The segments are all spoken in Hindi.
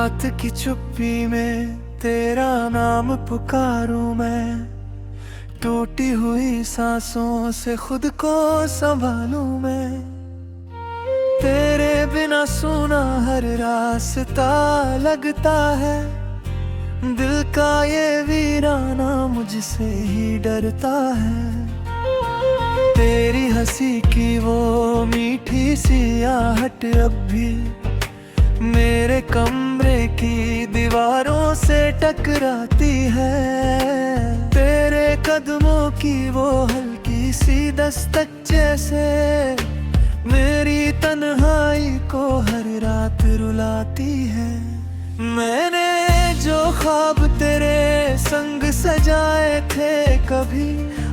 रात की चुप्पी में तेरा नाम पुकारूं मैं, टूटी हुई सांसों से खुद को संभालूं मैं। तेरे बिना सुना हर रास्ता लगता है, दिल का ये वीराना मुझसे ही डरता है। तेरी हंसी की वो मीठी सी आहट अब भी मेरे कमरे की दीवारों से टकराती है। तेरे कदमों की वो हल्की सी दस्तक जैसे मेरी तन्हाई को हर रात रुलाती है। मैंने जो ख्वाब तेरे संग सजाए थे कभी,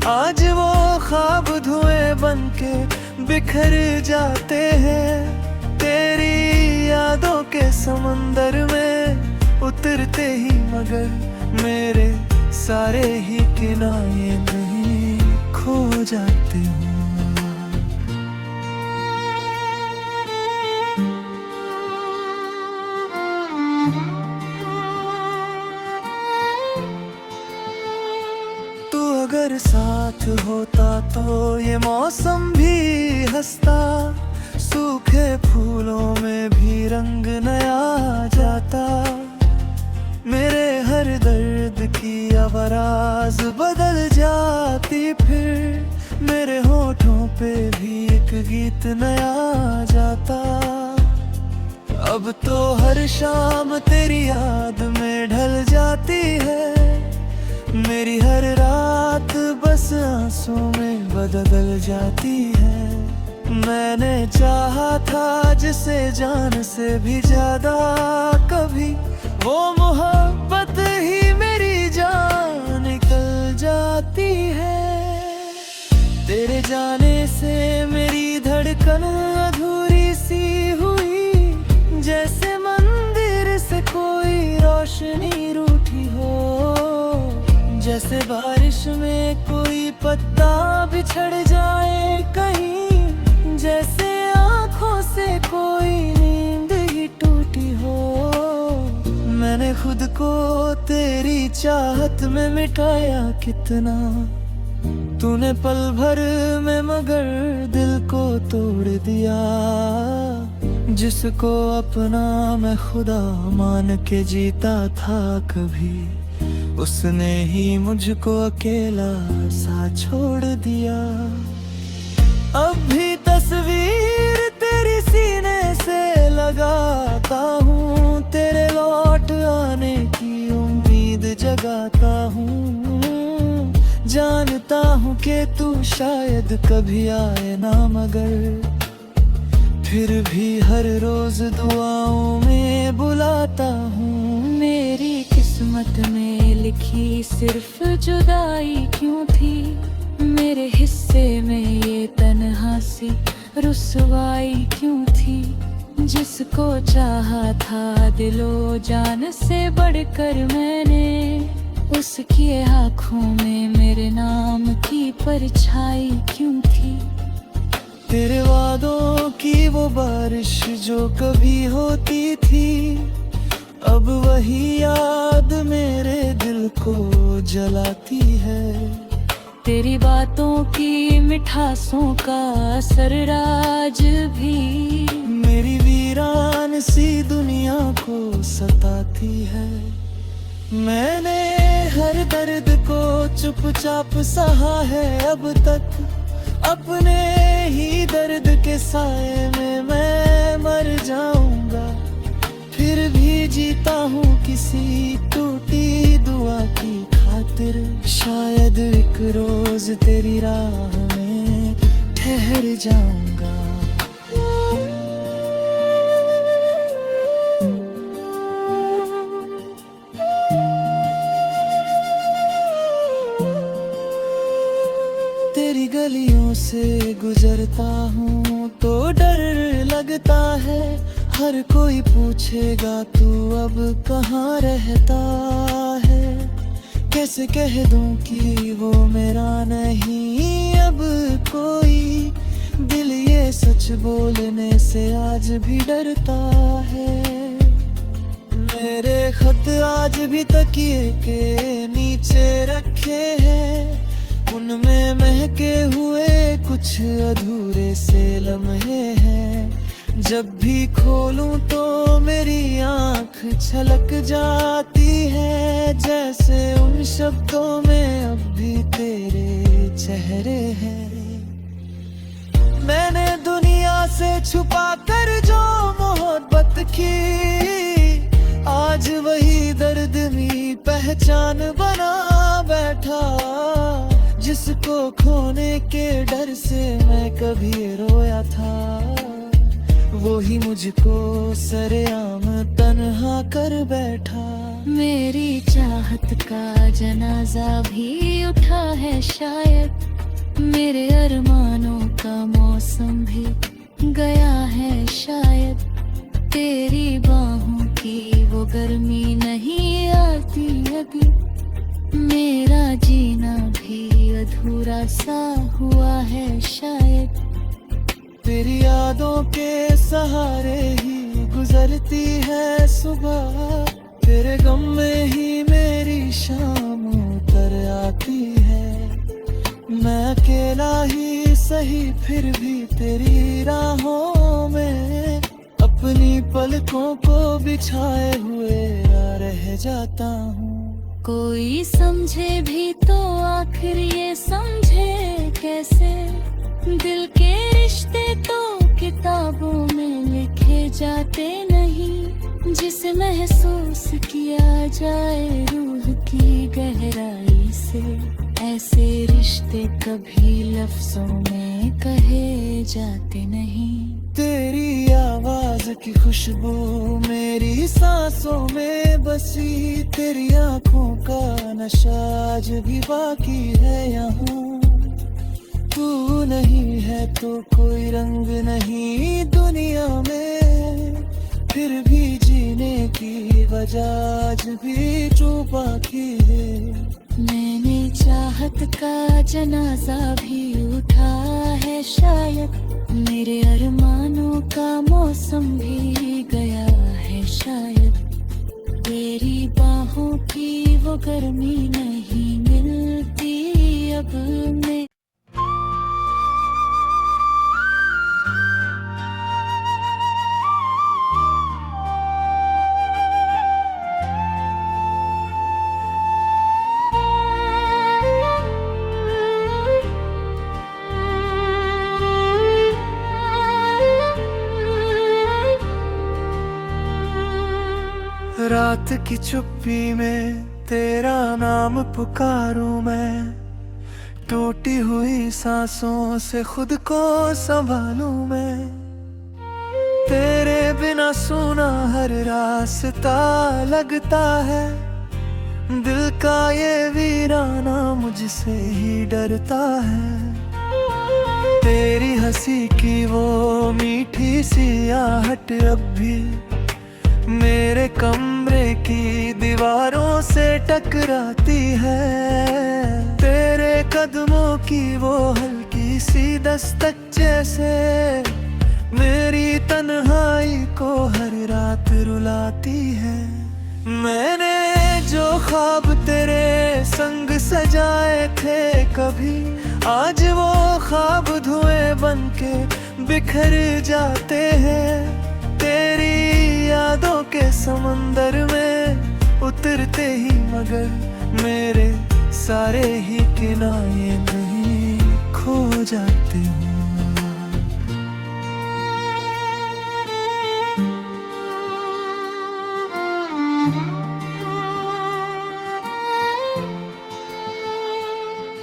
आज वो ख्वाब धुएं बनके बिखर जाते हैं। तेरी यादों के समंदर में उतरते ही मगर मेरे सारे ही किनारे नहीं खो जाते हो। तू अगर साथ होता तो ये मौसम भी हंसता, सूखे फूलों में भी रंग नया आ जाता। मेरे हर दर्द की आवाज़ बदल जाती, फिर मेरे होठों पे भी एक गीत नया आ जाता। अब तो हर शाम तेरी याद में ढल जाती है, मेरी हर रात बस आंसू में बदल जाती है। मैंने चाहा था जिसे जान से भी ज्यादा, कभी वो मोहब्बत ही मेरी जान निकल जाती है। तेरे जाने से मेरी धड़कन अधूरी सी हुई, जैसे मंदिर से कोई रोशनी रूठी हो, जैसे बारिश में कोई पत्ता बिछड़ जाए कहीं, जैसे आँखों से कोई नींद ही टूटी हो। मैंने खुद को तेरी चाहत में मिटाया कितना, तूने पल भर में मगर दिल को तोड़ दिया। जिसको अपना मैं खुदा मान के जीता था कभी, उसने ही मुझको अकेला सा छोड़ दिया। अब भी तस्वीर तेरी सीने से लगाता हूँ, तेरे लौट आने की उम्मीद जगाता हूँ। जानता हूँ कि तू शायद कभी आए ना, मगर फिर भी हर रोज दुआओं में बुलाता हूँ। मेरी किस्मत में लिखी सिर्फ जुदाई क्यों थी, मेरे हिस्से में ये तन्हा सी रुसवाई क्यों थी। जिसको चाहा था दिलो जान से बढ़कर मैंने, उसकी आँखों में मेरे नाम की परछाई क्यों थी। तेरे वादों की वो बारिश जो कभी होती थी, अब वही याद मेरे दिल को जलाती है। तेरी बातों की मिठासों का असर आज भी मेरी वीरान सी दुनिया को सताती है। मैंने हर दर्द को चुपचाप सहा है अब तक, अपने ही दर्द के साए में मैं मर जाऊंगा। फिर भी जीता हूँ किसी टूटी दुआ की खातिर, शायद एक रोज तेरी राह में ठहर जाऊंगा। तेरी गलियों से गुजरता हूँ तो डर लगता है, हर कोई पूछेगा तू अब कहाँ रहता है। कैसे कह दूँ कि वो मेरा नहीं अब कोई, दिल ये सच बोलने से आज भी डरता है। मेरे खत आज भी तकिए के नीचे रखे हैं, उनमें महके हुए कुछ अधूरे से लम्हे हैं। जब भी खोलूं तो मेरी आंख छलक जाती है, जैसे उन शब्दों में अब भी तेरे चेहरे हैं। मैंने दुनिया से छुपा कर जो मोहब्बत की, आज वही दर्द में पहचान बना बैठा। जिसको खोने के डर से मैं कभी रोया था, वो ही मुझको सरेआम तन्हा कर बैठा। मेरी चाहत का जनाजा भी उठा है शायद, मेरे अरमानों का मौसम भी गया है शायद। तेरी बाहों की वो गर्मी नहीं आती अभी, मेरा जीना भी अधूरा सा हुआ है शायद। तेरी यादों के सहारे ही गुजरती है सुबह, तेरे गम में ही मेरी शाम उतर आती है। मैं अकेला ही सही फिर भी तेरी राहों में अपनी पलकों को बिछाए हुए रह जाता हूँ। कोई समझे भी तो आखिर ये समझे कैसे, दिल के रिश्ते तो किताबों में लिखे जाते नहीं। जिसे महसूस किया जाए रूह की गहराई से, ऐसे रिश्ते कभी लफ्जों में कहे जाते नहीं। तेरी आवाज की खुशबू मेरी सांसों में बसी, तेरी आंखों का नशा आज भी बाकी है यहाँ। तू नहीं है तो कोई रंग नहीं दुनिया में, फिर भी जीने की वजह आज भी जो बाकी है। मैंने चाहत का जनाजा भी उठा है शायद, मेरे अरमानों का मौसम भी गया है शायद। तेरी बाहों की वो गर्मी नहीं मिलती अब मैं। रात की चुप्पी में तेरा नाम पुकारूं मैं, टूटी हुई सांसों से खुद को संभालूं मैं। तेरे बिना सुना हर रास्ता लगता है, दिल का ये वीराना मुझसे ही डरता है। तेरी हंसी की वो मीठी सी आहट अब भी मेरे कमरे की दीवारों से टकराती है। तेरे कदमों की वो हल्की सी दस्तक जैसे मेरी तन्हाई को हर रात रुलाती है। मैंने जो ख्वाब तेरे संग सजाए थे कभी, आज वो ख्वाब धुएं बनके बिखर जाते हैं। तेरी यादों के समंदर में उतरते ही मगर मेरे सारे ही किनारे नहीं खो जाते हो।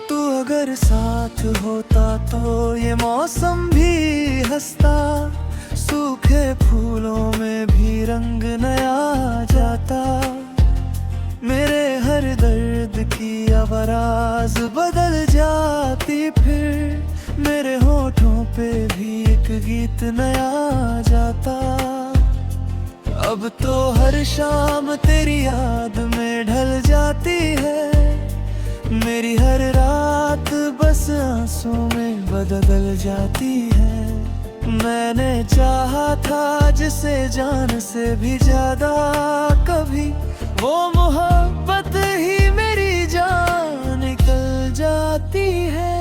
तू अगर साथ होता तो ये मौसम भी हंसता, सूखे फूलों में भी रंग नया आ जाता। मेरे हर दर्द की आवाज़ बदल जाती, फिर मेरे होठों पे भी एक गीत नया आ जाता। अब तो हर शाम तेरी याद में ढल जाती है, मेरी हर रात बस आंसू में बदल जाती है। मैंने चाहा था जिसे जान से भी ज्यादा, कभी वो मोहब्बत ही मेरी जान निकल जाती है।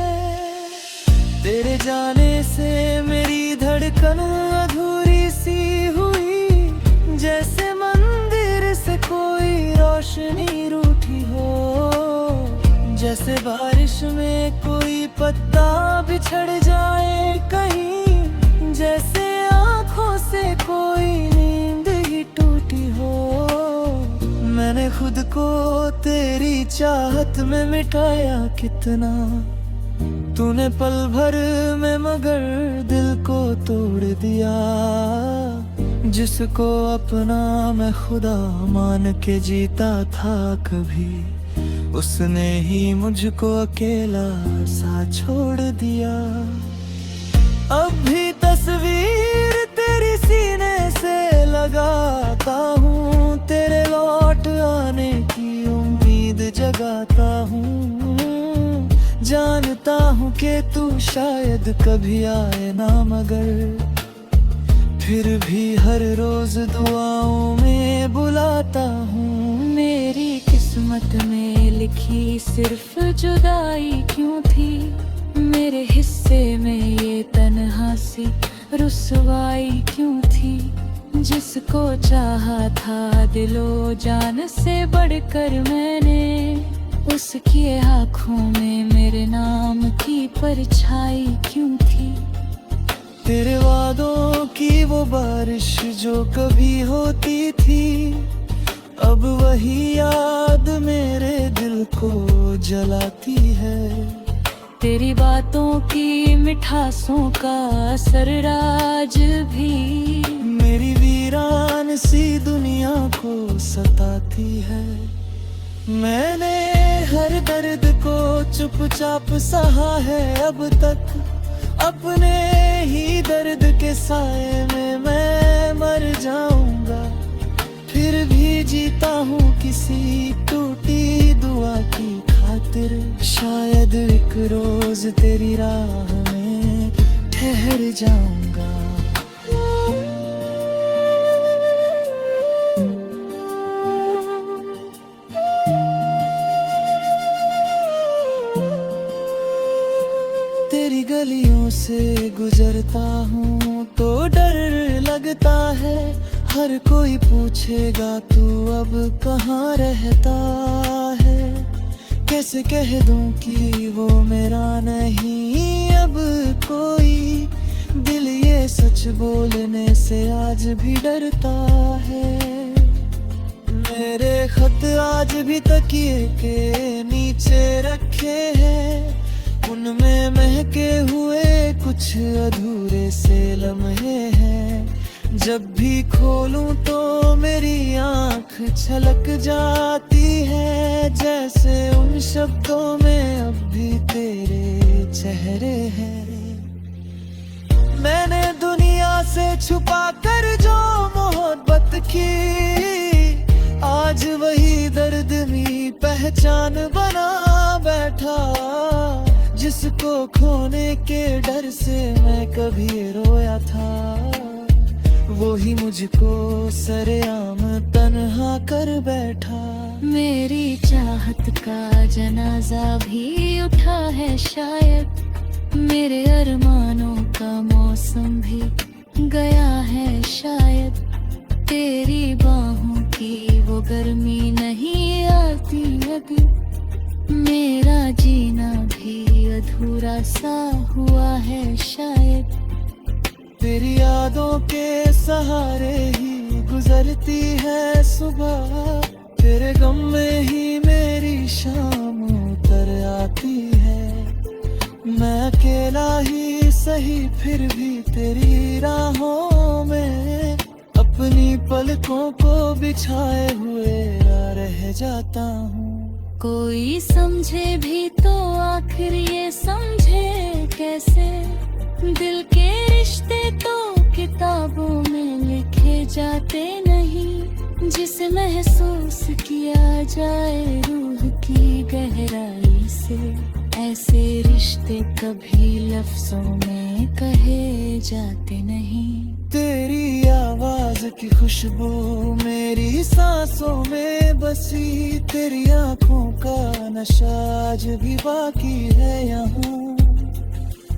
तेरे जाने से मेरी धड़कन अधूरी सी हुई, जैसे मंदिर से कोई रोशनी रूठी हो, जैसे बारिश में कोई पत्ता बिछड़ जाए कहीं, जैसे आँखों से कोई नींद ही टूटी हो। मैंने खुद को तेरी चाहत में मिटाया कितना, तूने पल भर में मगर दिल को तोड़ दिया। जिसको अपना मैं खुदा मान के जीता था कभी, उसने ही मुझको अकेला सा छोड़ दिया। अब भी तस्वीर तेरी सीने से लगाता हूँ, तेरे लौट आने की उम्मीद जगाता हूँ। जानता हूँ कि तू शायद कभी आए ना, मगर फिर भी हर रोज दुआओं में बुलाता हूँ। मेरी किस्मत में लिखी सिर्फ जुदाई क्यों थी, मेरे हिस्से में ये तन्हासी रुसवाई क्यों थी। जिसको चाहा था दिलो जान से बढ़कर मैंने, उसकी आँखों में मेरे नाम की परछाई क्यों थी। तेरे वादों की वो बारिश जो कभी होती थी, अब वही याद मेरे दिल को जलाती है। तेरी बातों की मिठासों का असर आज भी मेरी वीरान सी दुनिया को सताती है। मैंने हर दर्द को चुपचाप सहा है अब तक, अपने ही दर्द के साए में मैं मर जाऊंगा। फिर भी जीता हूँ किसी टूटी दुआ की खातिर, शायद एक रोज तेरी राह में ठहर जाऊंगा। तेरी गलियों से गुजरता हूँ तो डर लगता है, हर कोई पूछेगा तू अब कहाँ रहता है। कैसे कह दूँ कि वो मेरा नहीं अब कोई, दिल ये सच बोलने से आज भी डरता है। मेरे खत आज भी तकिए के नीचे रखे हैं, उनमें महके हुए कुछ अधूरे से लम्हे हैं। जब भी खोलूं तो मेरी आँख छलक जाती है, जैसे उन शब्दों में अब भी तेरे चेहरे हैं। मैंने दुनिया से छुपा कर जो मोहब्बत की, आज वही दर्दनी पहचान बना बैठा। जिसको खोने के डर से मैं कभी रोया था, वो ही मुझको सरेआम तन्हा कर बैठा। मेरी चाहत का जनाजा भी उठा है शायद, मेरे अरमानों का मौसम भी गया है शायद। तेरी बाहों की वो गर्मी नहीं आती अभी, मेरा जीना भी अधूरा सा हुआ है शायद। तेरी यादों के सहारे ही गुजरती है सुबह, तेरे गम में ही मेरी शाम उतर आती है। मैं अकेला ही सही फिर भी तेरी राहों में, अपनी पलकों को बिछाए हुए रह जाता हूँ। कोई समझे भी तो आखिर ये समझे कैसे, दिल के रिश्ते तो किताबों में लिखे जाते नहीं। जिसे महसूस किया जाए रूह की गहराई से, ऐसे रिश्ते कभी लफ्जों में कहे जाते नहीं। तेरी आवाज की खुशबू मेरी सांसों में बसी, तेरी आंखों का नशा आज भी बाकी है यहाँ।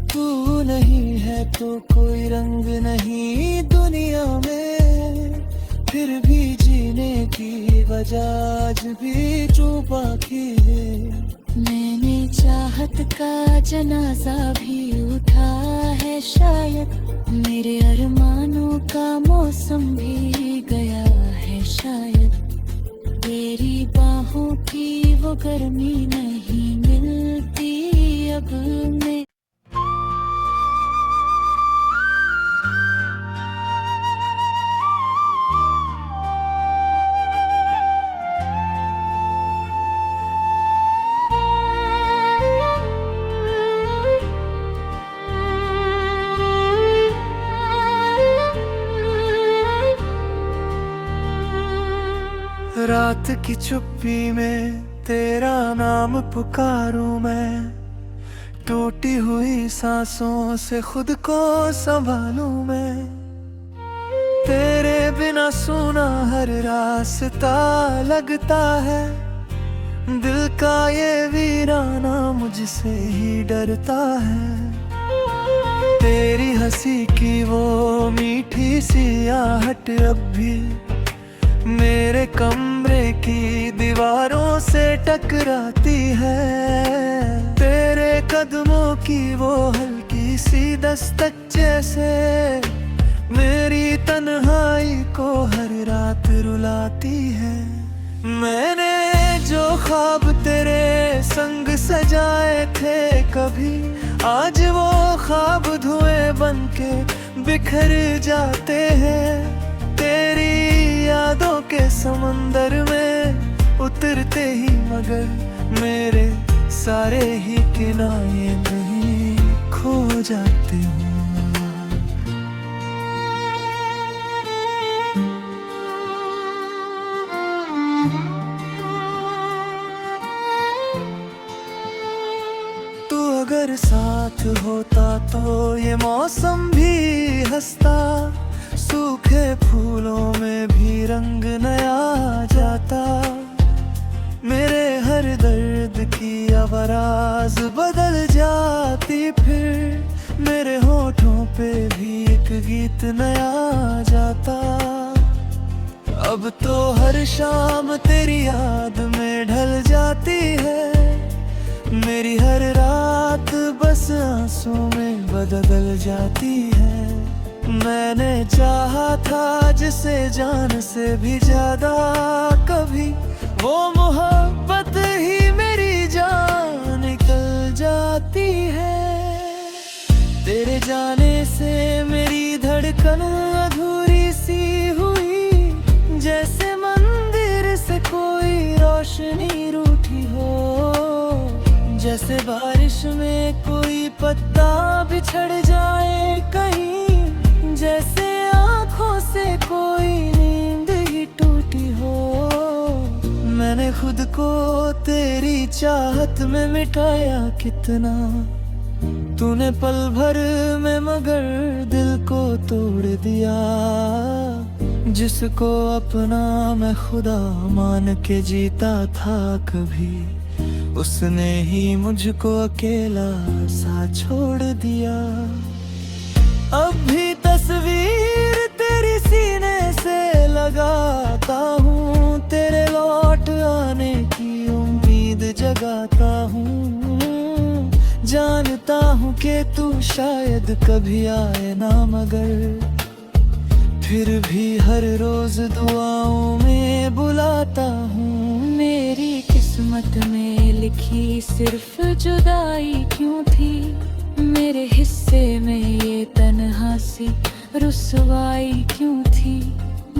तू नहीं है तो कोई रंग नहीं दुनिया में, फिर भी जीने की वजह आज भी जो बाकी है। मैंने चाहत का जनाजा भी उठा है शायद, मेरे अरमानों का मौसम भी गया है शायद। तेरी बाहों की वो गर्मी नहीं मिलती अब मैं। रात की चुप्पी में तेरा नाम पुकारूं मैं, टूटी हुई सांसों से खुद को संभालूं मैं। तेरे बिना सुना हर रास्ता लगता है, दिल का ये वीराना मुझसे ही डरता है। तेरी हंसी की वो मीठी सी आहट अब भी मेरे कमरे की दीवारों से टकराती है। तेरे कदमों की वो हल्की सी दस्तक जैसे मेरी तन्हाई को हर रात रुलाती है। मैंने जो ख्वाब तेरे संग सजाए थे कभी, आज वो ख्वाब धुएं बनके बिखर जाते हैं। तेरी यादों के समंदर में उतरते ही मगर मेरे सारे ही किनारे नहीं खो जाते हो। तू अगर साथ होता तो ये मौसम भी हंसता, सूखे फूलों में भी रंग नया आ जाता। मेरे हर दर्द की आवाज़ बदल जाती, फिर मेरे होठों पे भी एक गीत नया आ जाता। अब तो हर शाम तेरी याद में ढल जाती है, मेरी हर रात बस आंसू में बदल जाती है। मैंने चाहा था जिसे जान से भी ज्यादा कभी, वो मोहब्बत ही मेरी जान निकल जाती है। तेरे जाने से मेरी धड़कन अधूरी सी हुई, जैसे मंदिर से कोई रोशनी रूठी हो, जैसे बारिश में कोई पत्ता बिछड़ जाए कहीं, जैसे आँखों से कोई नींद ही टूटी हो। मैंने खुद को तेरी चाहत में मिटाया कितना, तूने पल भर में मगर दिल को तोड़ दिया। जिसको अपना मैं खुदा मान के जीता था कभी, उसने ही मुझको अकेला सा छोड़ दिया। अब भी तस्वीर तेरी सीने से लगाता हूँ, तेरे लौट आने की उम्मीद जगाता हूँ। जानता हूँ कि तू शायद कभी आए ना मगर, फिर भी हर रोज दुआओं में बुलाता हूँ। मेरी किस्मत में लिखी सिर्फ जुदाई क्यों थी, मेरे हिस्से में ये तन्हा सी रुसवाई क्यों थी।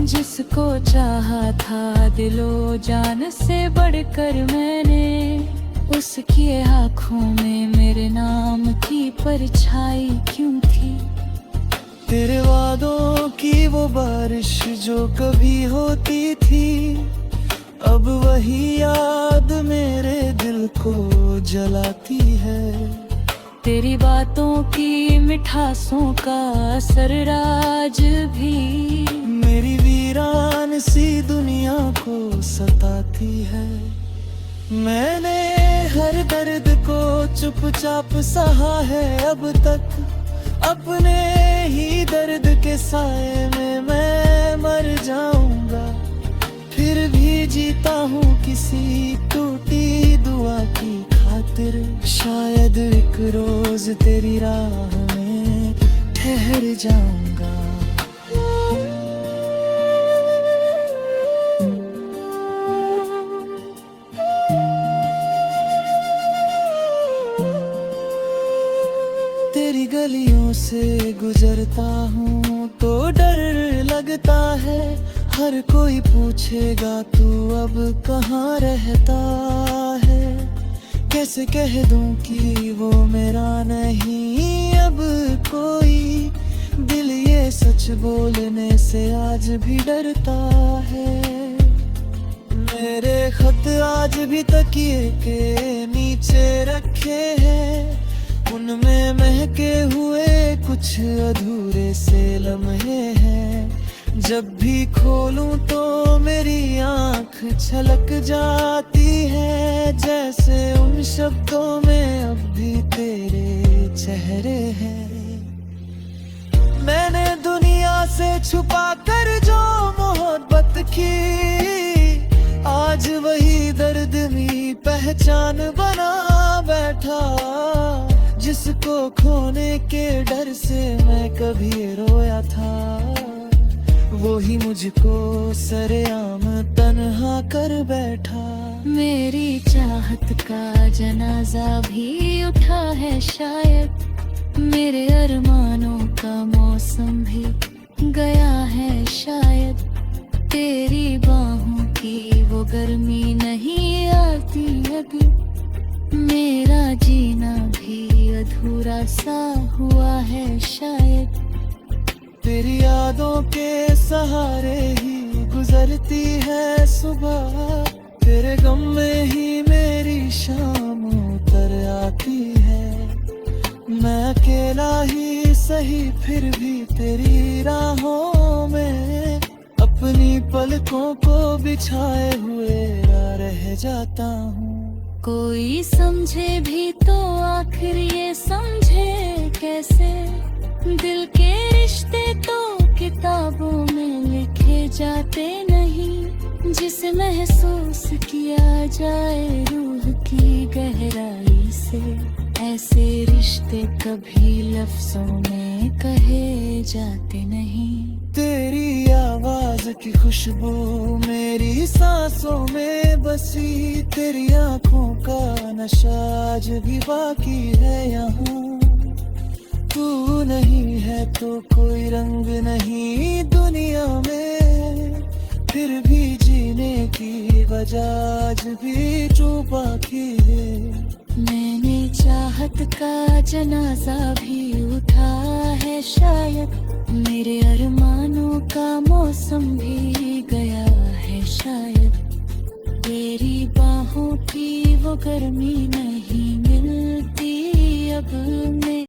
जिसको चाहा था दिलो जान से बढ़कर मैंने, उसकी आँखों में मेरे नाम की परछाई क्यों थी। तेरे वादों की वो बारिश जो कभी होती थी, अब वही याद मेरे दिल को जलाती है। तेरी बातों की मिठासों का असर आज भी मेरी वीरान सी दुनिया को सताती है। मैंने हर दर्द को चुपचाप सहा है अब तक, अपने ही दर्द के साए में मैं मर जाऊंगा। फिर भी जीता हूँ किसी टूटी दुआ की खातिर, शायद एक रोज तेरी राह में ठहर जाऊंगा। तेरी गलियों से गुजरता हूँ तो डर लगता है, हर कोई पूछेगा तू अब कहाँ रहता है। कैसे कह दूँ कि वो मेरा नहीं अब कोई, दिल ये सच बोलने से आज भी डरता है। मेरे खत आज भी तकिए के नीचे रखे हैं, उनमें महके हुए कुछ अधूरे से लम्हे हैं। जब भी खोलूं तो मेरी आंख छलक जाती है, जैसे उन शब्दों में अब भी तेरे चेहरे हैं। मैंने दुनिया से छुपा कर जो मोहब्बत की, आज वही दर्द में पहचान बना बैठा। जिसको खोने के डर से मैं कभी रोया था, वो ही मुझको सरेआम तन्हा कर बैठा। मेरी चाहत का जनाजा भी उठा है शायद, मेरे अरमानों का मौसम भी गया है शायद। तेरी बाहों की वो गर्मी नहीं आती अभी, मेरा जीना भी अधूरा सा हुआ है शायद। तेरी यादों के सहारे ही गुजरती है सुबह, तेरे गम में ही मेरी शाम उतर आती है। मैं अकेला ही सही फिर भी तेरी राहों में, अपनी पलकों को बिछाए हुए रह जाता हूँ। कोई समझे भी तो आखिर ये समझे कैसे, दिल के रिश्ते तो किताबों में लिखे जाते नहीं। जिसे महसूस किया जाए रूह की गहराई से, ऐसे रिश्ते कभी लफ्जों में कहे जाते नहीं। तेरी आवाज की खुशबू मेरी सांसों में बसी, तेरी आंखों का नशा आज भी बाकी है यहाँ। तू नहीं है तो कोई रंग नहीं दुनिया में, फिर भी जीने की वजह आज भी जो बाकी है। मैंने चाहत का जनाजा भी उठा है शायद, मेरे अरमानों का मौसम भी गया है शायद। तेरी बाहों की वो गर्मी नहीं मिलती अब मैं